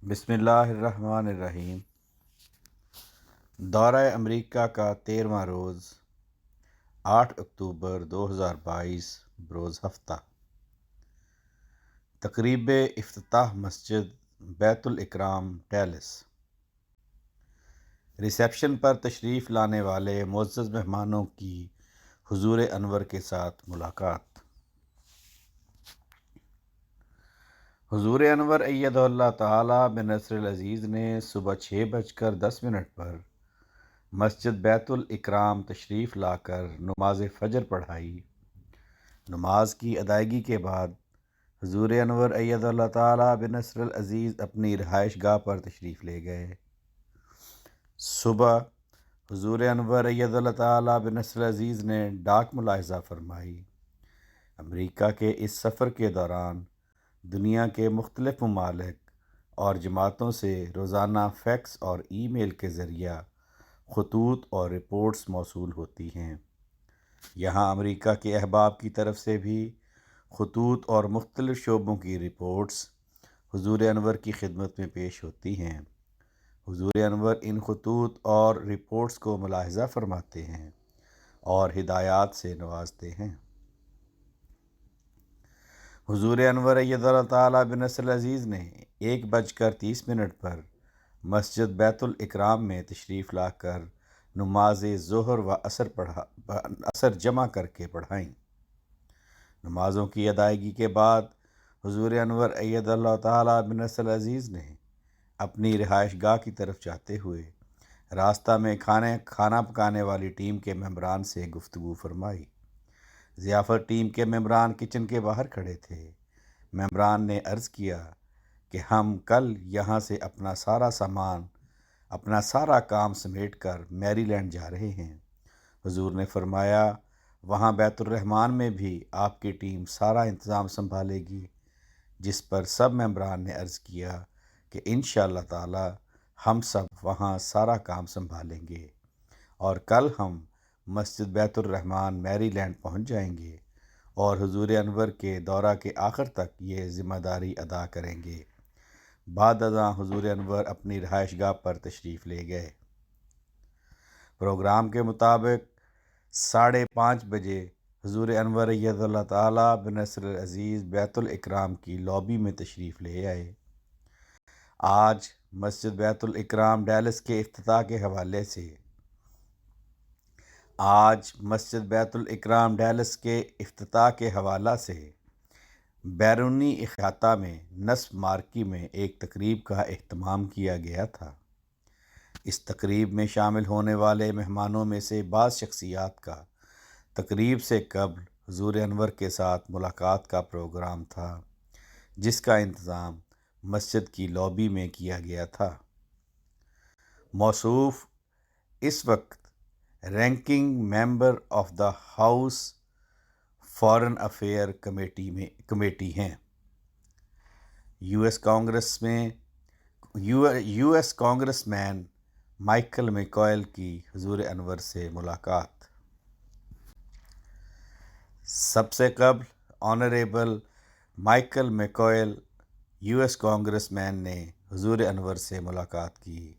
بسم اللہ الرحمن الرحیم۔ دورہ امریکہ کا 13واں روز 8 اکتوبر 2022 بروز ہفتہ۔ تقریب افتتاح مسجد بیت الاکرام ڈیلس۔ ریسیپشن پر تشریف لانے والے معزز مہمانوں کی حضور انور کے ساتھ ملاقات۔ حضور انور ایدہ اللہ تعالی بنصر العزیز نے صبح 6:10 پر مسجد بیت الاکرام تشریف لا کر نماز فجر پڑھائی۔ نماز کی ادائیگی کے بعد حضور انور ایدہ اللہ تعالی بنصر العزیز اپنی رہائش گاہ پر تشریف لے گئے۔ صبح حضور انور ایدہ اللہ تعالی بنصر العزیز نے ڈاک ملاحظہ فرمائی۔ امریکہ کے اس سفر کے دوران دنیا کے مختلف ممالک اور جماعتوں سے روزانہ فیکس اور ای میل کے ذریعہ خطوط اور رپورٹس موصول ہوتی ہیں۔ یہاں امریکہ کے احباب کی طرف سے بھی خطوط اور مختلف شعبوں کی رپورٹس حضور انور کی خدمت میں پیش ہوتی ہیں۔ حضور انور ان خطوط اور رپورٹس کو ملاحظہ فرماتے ہیں اور ہدایات سے نوازتے ہیں۔ حضور انور ایدہ اللہ تعالی بنصر العزیز نے 1:30 پر مسجد بیت الاکرام میں تشریف لا کر نماز ظہر و عصر جمع کر کے پڑھائیں۔ نمازوں کی ادائیگی کے بعد حضور انور ایدہ اللہ تعالی بنصر العزیز نے اپنی رہائش گاہ کی طرف جاتے ہوئے راستہ میں کھانا پکانے والی ٹیم کے ممبران سے گفتگو فرمائی۔ ضیافت ٹیم کے ممبران کچن کے باہر کھڑے تھے۔ ممبران نے عرض کیا کہ ہم کل یہاں سے اپنا سارا کام سمیٹ کر میری لینڈ جا رہے ہیں۔ حضور نے فرمایا وہاں بیت الرحمن میں بھی آپ کی ٹیم سارا انتظام سنبھالے گی، جس پر سب ممبران نے عرض کیا کہ انشاءاللہ تعالی ہم سب وہاں سارا کام سنبھالیں گے اور کل ہم مسجد بیت الرحمن میری لینڈ پہنچ جائیں گے اور حضور انور کے دورہ کے آخر تک یہ ذمہ داری ادا کریں گے۔ بعد ازاں حضور انور اپنی رہائش گاہ پر تشریف لے گئے۔ پروگرام کے مطابق 5:30 بجے حضور انور ایدہ اللہ تعالی بنصر العزیز بیت الاکرام کی لابی میں تشریف لے آئے۔ آج مسجد بیت الاکرام ڈیلس کے افتتاح کے حوالہ سے بیرونی احاطہ میں نصب مارکی میں ایک تقریب کا اہتمام کیا گیا تھا۔ اس تقریب میں شامل ہونے والے مہمانوں میں سے بعض شخصیات کا تقریب سے قبل حضور انور کے ساتھ ملاقات کا پروگرام تھا، جس کا انتظام مسجد کی لابی میں کیا گیا تھا۔ موصوف اس وقت ranking member of the house foreign affair committee U. S S Congress مین مائیکل میکوائل کی حضور انور سے ملاقات۔ سب سے قبل honourable Michael McCaul U S Congress مین نے حضور انور سے ملاقات کی۔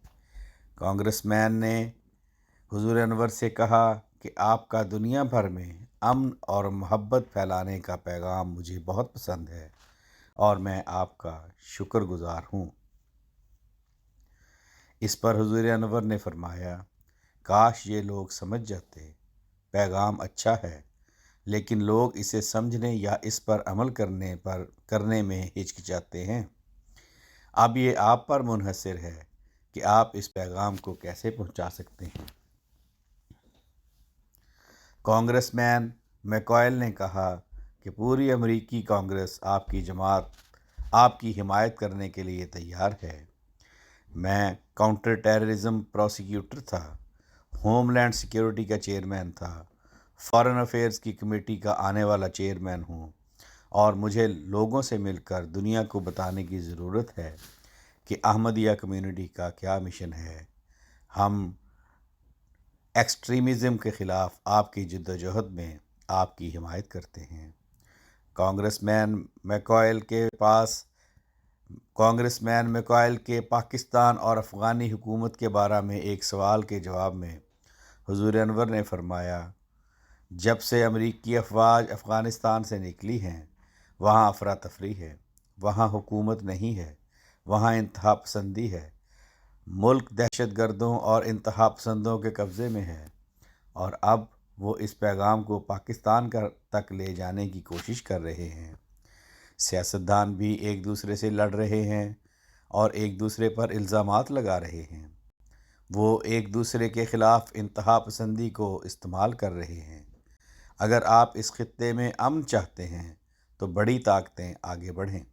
کانگریس مین نے حضور انور سے کہا کہ آپ کا دنیا بھر میں امن اور محبت پھیلانے کا پیغام مجھے بہت پسند ہے اور میں آپ کا شکر گزار ہوں۔ اس پر حضور انور نے فرمایا کاش یہ لوگ سمجھ جاتے، پیغام اچھا ہے لیکن لوگ اسے سمجھنے یا اس پر عمل کرنے میں ہچکچاتے ہیں۔ اب یہ آپ پر منحصر ہے کہ آپ اس پیغام کو کیسے پہنچا سکتے ہیں۔ کانگریس مین میکوائل نے کہا کہ پوری امریکی کانگریس آپ کی جماعت آپ کی حمایت کرنے کے لیے تیار ہے۔ میں کاؤنٹر ٹیررزم پروسیکیوٹر تھا، ہوم لینڈ سیکیورٹی کا چیئرمین تھا، فارن افیئرز کی کمیٹی کا آنے والا چیئرمین ہوں اور مجھے لوگوں سے مل کر دنیا کو بتانے کی ضرورت ہے کہ احمدیہ کمیونٹی کا کیا مشن ہے۔ ہم ایکسٹریمزم کے خلاف آپ کی جدوجہد میں آپ کی حمایت کرتے ہیں۔ کانگریس مین میکوائل کے پاس کانگریس مین میکائل کے پاکستان اور افغانی حکومت کے بارے میں ایک سوال کے جواب میں حضور انور نے فرمایا، جب سے امریکی افواج افغانستان سے نکلی ہیں وہاں افراتفری ہے، وہاں حکومت نہیں ہے، وہاں انتہا پسندی ہے، ملک دہشت گردوں اور انتہا پسندوں کے قبضے میں ہے، اور اب وہ اس پیغام کو پاکستان تک لے جانے کی کوشش کر رہے ہیں۔ سیاستدان بھی ایک دوسرے سے لڑ رہے ہیں اور ایک دوسرے پر الزامات لگا رہے ہیں۔ وہ ایک دوسرے کے خلاف انتہا پسندی کو استعمال کر رہے ہیں۔ اگر آپ اس خطے میں امن چاہتے ہیں تو بڑی طاقتیں آگے بڑھیں۔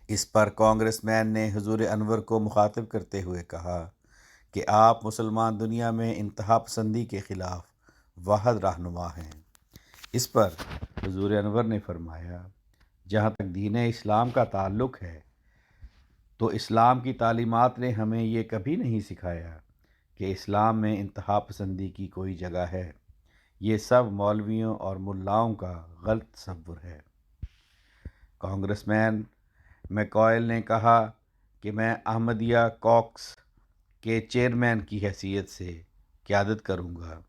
اس پر کانگریس مین نے حضور انور کو مخاطب کرتے ہوئے کہا کہ آپ مسلمان دنیا میں انتہا پسندی کے خلاف واحد رہنما ہیں۔ اس پر حضور انور نے فرمایا، جہاں تک دین اسلام کا تعلق ہے تو اسلام کی تعلیمات نے ہمیں یہ کبھی نہیں سکھایا کہ اسلام میں انتہا پسندی کی کوئی جگہ ہے۔ یہ سب مولویوں اور ملاؤں کا غلط تصور ہے۔ کانگریس مین میکائل نے کہا کہ میں احمدیہ کاکس کے چیئرمین کی حیثیت سے قیادت کروں گا۔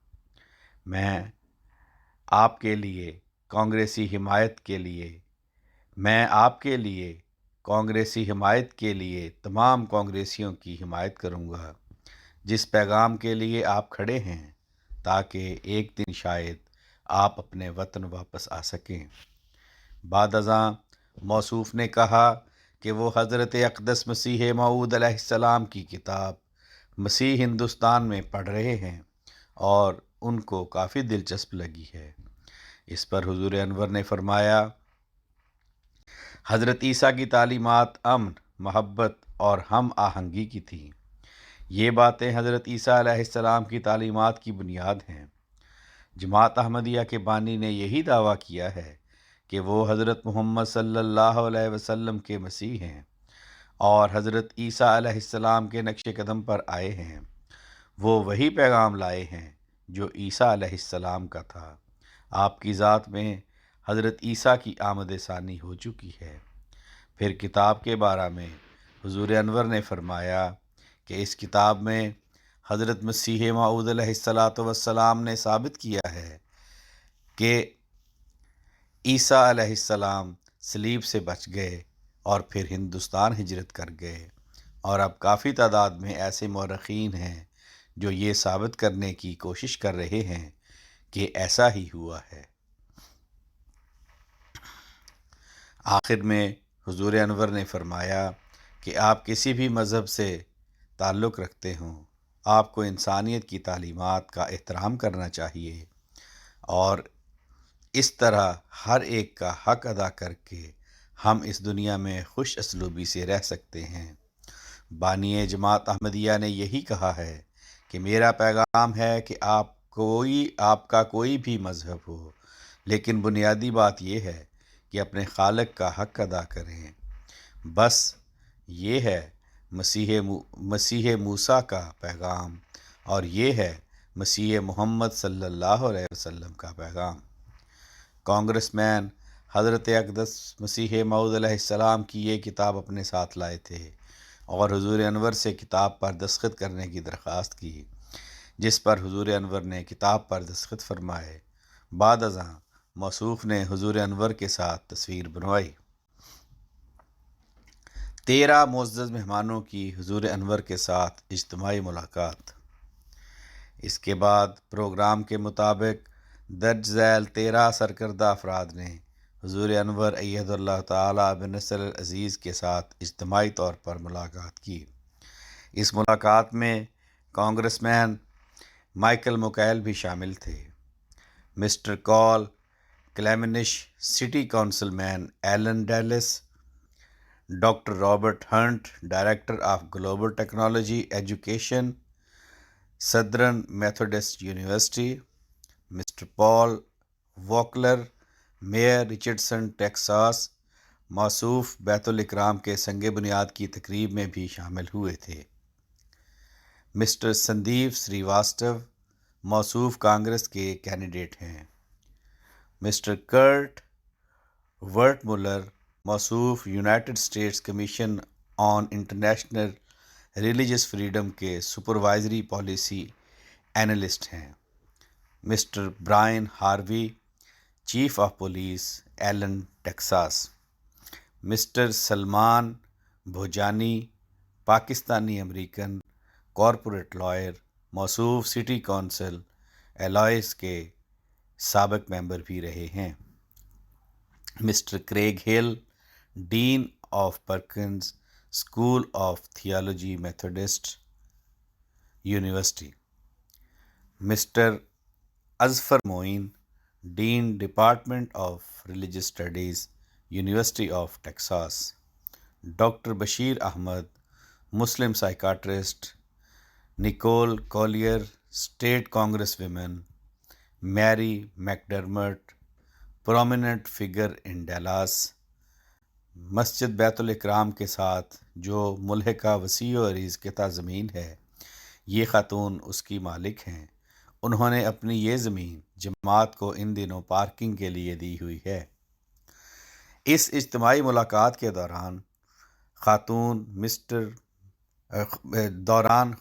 میں آپ کے لیے کانگریسی حمایت کے لیے تمام کانگریسیوں کی حمایت کروں گا جس پیغام کے لیے آپ کھڑے ہیں، تاکہ ایک دن شاید آپ اپنے وطن واپس آ سکیں۔ بعد ازاں موصوف نے کہا کہ وہ حضرت اقدس مسیح موعود علیہ السلام کی کتاب مسیح ہندوستان میں پڑھ رہے ہیں اور ان کو کافی دلچسپ لگی ہے۔ اس پر حضور انور نے فرمایا، حضرت عیسیٰ کی تعلیمات امن، محبت اور ہم آہنگی کی تھیں۔ یہ باتیں حضرت عیسیٰ علیہ السلام کی تعلیمات کی بنیاد ہیں۔ جماعت احمدیہ کے بانی نے یہی دعویٰ کیا ہے کہ وہ حضرت محمد صلی اللہ علیہ وسلم کے مسیح ہیں اور حضرت عیسیٰ علیہ السلام کے نقش قدم پر آئے ہیں۔ وہ وہی پیغام لائے ہیں جو عیسیٰ علیہ السلام کا تھا۔ آپ کی ذات میں حضرت عیسیٰ کی آمد ثانی ہو چکی ہے۔ پھر کتاب کے بارے میں حضور انور نے فرمایا کہ اس کتاب میں حضرت مسیح موعود علیہ السلام نے ثابت کیا ہے کہ عیسیٰ علیہ السلام صلیب سے بچ گئے اور پھر ہندوستان ہجرت کر گئے، اور اب کافی تعداد میں ایسے مورخین ہیں جو یہ ثابت کرنے کی کوشش کر رہے ہیں کہ ایسا ہی ہوا ہے۔ آخر میں حضور انور نے فرمایا کہ آپ کسی بھی مذہب سے تعلق رکھتے ہوں، آپ کو انسانیت کی تعلیمات کا احترام کرنا چاہیے اور اس طرح ہر ایک کا حق ادا کر کے ہم اس دنیا میں خوش اسلوبی سے رہ سکتے ہیں۔ بانی جماعت احمدیہ نے یہی کہا ہے کہ میرا پیغام ہے کہ آپ کا کوئی بھی مذہب ہو، لیکن بنیادی بات یہ ہے کہ اپنے خالق کا حق ادا کریں۔ بس یہ ہے مسیح موسیٰ کا پیغام، اور یہ ہے مسیح محمد صلی اللہ علیہ وسلم کا پیغام۔ کانگریس مین حضرت اقدس مسیح موعود علیہ السلام کی یہ کتاب اپنے ساتھ لائے تھے اور حضور انور سے کتاب پر دستخط کرنے کی درخواست کی، جس پر حضور انور نے کتاب پر دستخط فرمائے۔ بعد ازاں موصوف نے حضور انور کے ساتھ تصویر بنوائی۔ 13 معزز مہمانوں کی حضور انور کے ساتھ اجتماعی ملاقات۔ اس کے بعد پروگرام کے مطابق درج ذیل 13 سرکردہ افراد نے حضور انور ایدہ اللہ تعالیٰ بنصر العزیز کے ساتھ اجتماعی طور پر ملاقات کی۔ اس ملاقات میں کانگریس مین مائیکل میکائل بھی شامل تھے۔ Mister Cal Clemens, city councilman Allen Dallas, doctor Robert Hunt, director of global technology education, southern Methodist university, mister Paul Walker, mayor Richardson Texas, موصوف بیت الاکرام کے سنگ بنیاد کی تقریب میں بھی شامل ہوئے تھے۔ مسٹر سندیپ سریواستو موصوف کانگریس کے کینڈیڈیٹ ہیں۔ مسٹر کرٹ ورٹ مولر موصوف United States commission on international religious freedom کے سپروائزری پالیسی اینالسٹ ہیں۔ Mister Brian Harvey, chief of police, Allen, Texas. Mister Salman Bhojani, Pakistani American, corporate lawyer, موصوف سٹی کونسل ایلائس کے سابق ممبر بھی رہے ہیں۔ Mister Craig Hill, dean of Perkins school of theology, Methodist university. Mister Azfar Moin, dean, department of religious studies, university of Texas. Doctor Bashir Ahmad, Muslim psychiatrist, Nicole کولیر، state Congress women. میری میکڈرمٹ، prominent figure in Dallas. مسجد بیت الاکرام کے ساتھ جو ملحقہ وسیع و عریض قطع زمین ہے، یہ خاتون اس کی مالک ہیں۔ انہوں نے اپنی یہ زمین جماعت کو ان دنوں پارکنگ کے لیے دی ہوئی ہے۔ اس اجتماعی ملاقات کے دوران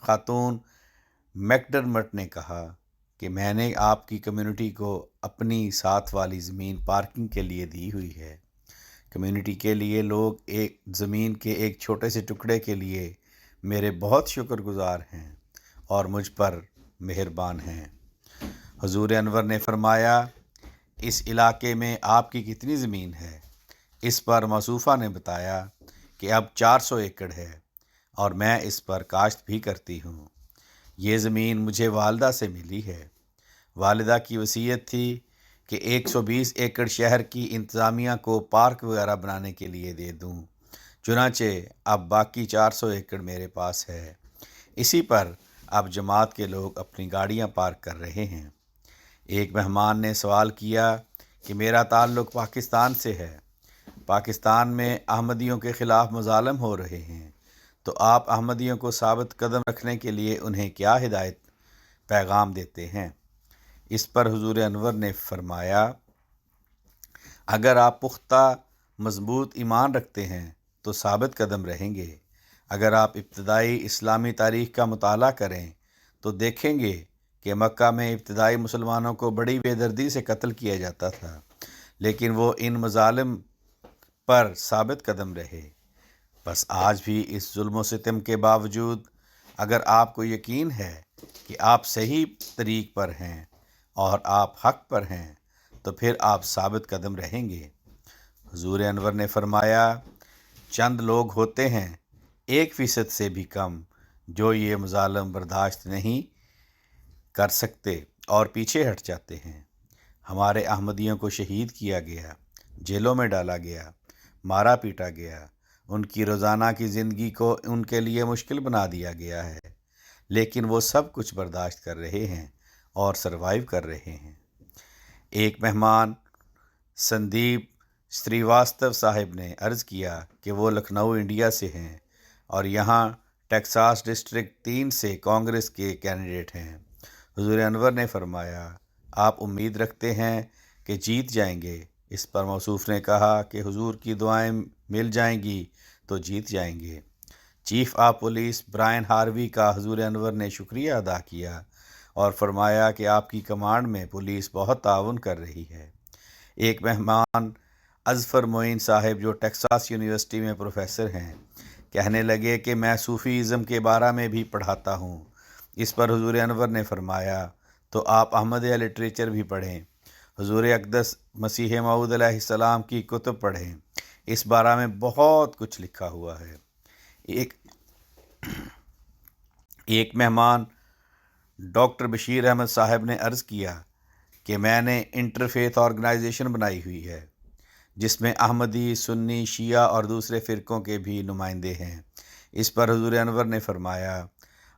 خاتون میکڈرمٹ نے کہا کہ میں نے آپ کی کمیونٹی کو اپنی ساتھ والی زمین پارکنگ کے لیے دی ہوئی ہے۔ کمیونٹی کے لیے لوگ ایک زمین کے ایک چھوٹے سے ٹکڑے کے لیے میرے بہت شکر گزار ہیں اور مجھ پر مہربان ہیں۔ حضور انور نے فرمایا، اس علاقے میں آپ کی کتنی زمین ہے؟ اس پر موصوفہ نے بتایا کہ اب 400 ایکڑ ہے اور میں اس پر کاشت بھی کرتی ہوں۔ یہ زمین مجھے والدہ سے ملی ہے۔ والدہ کی وصیت تھی کہ 120 ایکڑ شہر کی انتظامیہ کو پارک وغیرہ بنانے کے لیے دے دوں، چنانچہ اب باقی 400 ایکڑ میرے پاس ہے۔ اسی پر اب جماعت کے لوگ اپنی گاڑیاں پارک کر رہے ہیں۔ ایک مہمان نے سوال کیا کہ میرا تعلق پاکستان سے ہے، پاکستان میں احمدیوں کے خلاف مظالم ہو رہے ہیں، تو آپ احمدیوں کو ثابت قدم رکھنے کے لیے انہیں کیا ہدایت پیغام دیتے ہیں؟ اس پر حضور انور نے فرمایا، اگر آپ پختہ مضبوط ایمان رکھتے ہیں تو ثابت قدم رہیں گے۔ اگر آپ ابتدائی اسلامی تاریخ کا مطالعہ کریں تو دیکھیں گے کہ مکہ میں ابتدائی مسلمانوں کو بڑی بے دردی سے قتل کیا جاتا تھا، لیکن وہ ان مظالم پر ثابت قدم رہے۔ بس آج بھی اس ظلم و ستم کے باوجود اگر آپ کو یقین ہے کہ آپ صحیح طریق پر ہیں اور آپ حق پر ہیں تو پھر آپ ثابت قدم رہیں گے۔ حضور انور نے فرمایا، چند لوگ ہوتے ہیں 1% سے بھی کم جو یہ مظالم برداشت نہیں کر سکتے اور پیچھے ہٹ جاتے ہیں۔ ہمارے احمدیوں کو شہید کیا گیا، جیلوں میں ڈالا گیا، مارا پیٹا گیا، ان کی روزانہ کی زندگی کو ان کے لیے مشکل بنا دیا گیا ہے، لیکن وہ سب کچھ برداشت کر رہے ہیں اور سروائیو کر رہے ہیں۔ ایک مہمان سندیپ سریواستو صاحب نے عرض کیا کہ وہ لکھنؤ انڈیا سے ہیں اور یہاں ٹیکساس ڈسٹرکٹ 3 سے کانگریس کے کینڈیڈیٹ ہیں۔ حضور انور نے فرمایا، آپ امید رکھتے ہیں کہ جیت جائیں گے؟ اس پر موصوف نے کہا کہ حضور کی دعائیں مل جائیں گی تو جیت جائیں گے۔ Chief of police Brian Harvey کا حضور انور نے شکریہ ادا کیا اور فرمایا کہ آپ کی کمانڈ میں پولیس بہت تعاون کر رہی ہے۔ ایک مہمان اظفر معین صاحب جو ٹیکساس یونیورسٹی میں پروفیسر ہیں، کہنے لگے کہ میں صوفی ازم کے بارے میں بھی پڑھاتا ہوں۔ اس پر حضور انور نے فرمایا، تو آپ احمدیہ لٹریچر بھی پڑھیں، حضور اقدس مسیح موعود علیہ السلام کی کتب پڑھیں، اس بارے میں بہت کچھ لکھا ہوا ہے۔ ایک مہمان ڈاکٹر بشیر احمد صاحب نے عرض کیا کہ میں نے انٹرفیتھ آرگنائزیشن بنائی ہوئی ہے جس میں احمدی، سنی، شیعہ اور دوسرے فرقوں کے بھی نمائندے ہیں۔ اس پر حضور انور نے فرمایا،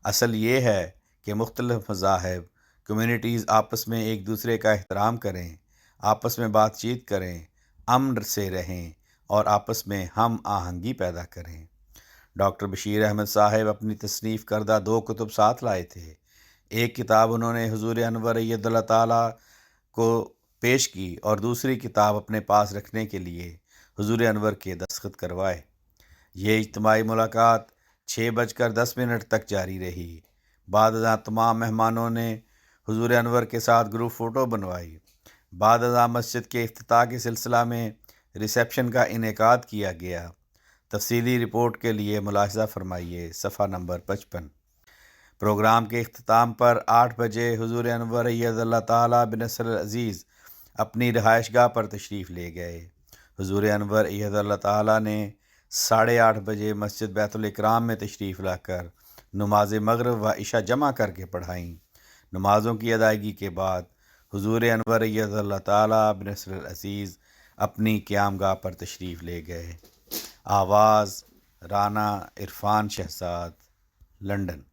اصل یہ ہے کہ مختلف مذاہب کمیونٹیز آپس میں ایک دوسرے کا احترام کریں، آپس میں بات چیت کریں، امن سے رہیں اور آپس میں ہم آہنگی پیدا کریں۔ ڈاکٹر بشیر احمد صاحب اپنی تصنیف کردہ 2 کتب ساتھ لائے تھے۔ ایک کتاب انہوں نے حضور انور اید اللہ تعالیٰ کو پیش کی اور دوسری کتاب اپنے پاس رکھنے کے لیے حضور انور کے دستخط کروائے۔ یہ اجتماعی ملاقات 6:10 تک جاری رہی۔ بعد ازاں تمام مہمانوں نے حضور انور کے ساتھ گروپ فوٹو بنوائی۔ بعد ازاں مسجد کے افتتاح کے سلسلہ میں ریسیپشن کا انعقاد کیا گیا۔ تفصیلی رپورٹ کے لیے ملاحظہ فرمائیے صفحہ نمبر 55۔ پروگرام کے اختتام پر 8 بجے حضور انور ایّد اللہ تعالیٰ بنصر العزیز اپنی رہائش گاہ پر تشریف لے گئے۔ حضور انور ایّد اللہ تعالیٰ نے 8:30 بجے مسجد بیت الاکرام میں تشریف لا کر نماز مغرب و عشاء جمع کر کے پڑھائیں۔ نمازوں کی ادائیگی کے بعد حضور انور ایّد اللہ تعالیٰ بنصر العزیز اپنی قیام گاہ پر تشریف لے گئے۔ آواز رانا عرفان شہزاد، لنڈن۔